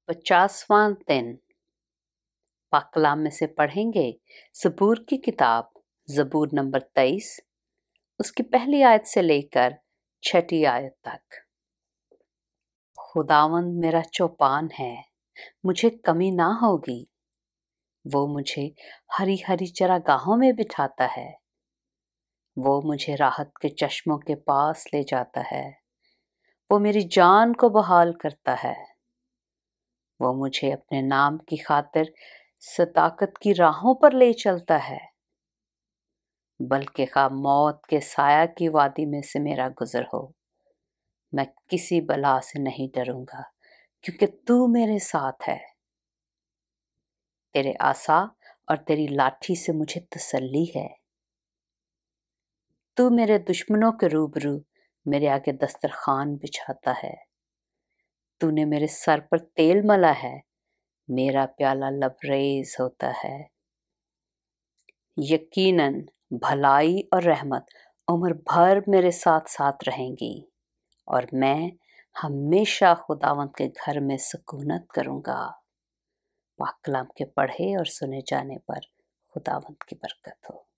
50वां दिन पाक कलाम में से पढ़ेंगे ज़बूर की किताब ज़बूर नंबर 23 उसकी पहली आयत से लेकर 6ठी आयत तक। खुदावंद मेरा चौपान है, मुझे कमी ना होगी। वो मुझे हरी हरी चरागाहों में बिठाता है। वो मुझे राहत के चश्मों के पास ले जाता है। वो मेरी जान को बहाल करता है। वो मुझे अपने नाम की खातिर सदाकत की राहों पर ले चलता है। बल्कि खा मौत के साया की वादी में से मेरा गुजर हो, मैं किसी बला से नहीं डरूंगा, क्योंकि तू मेरे साथ है। तेरे आसा और तेरी लाठी से मुझे तसल्ली है। तू मेरे दुश्मनों के रूबरू मेरे आगे दस्तरखान बिछाता है। तूने मेरे सर पर तेल मला है, मेरा प्याला लबरेज होता है। यकीनन भलाई और रहमत उम्र भर मेरे साथ साथ रहेंगी और मैं हमेशा खुदावंद के घर में सुकूनत करूंगा। पाक कलाम के पढ़े और सुने जाने पर खुदावंद की बरकत हो।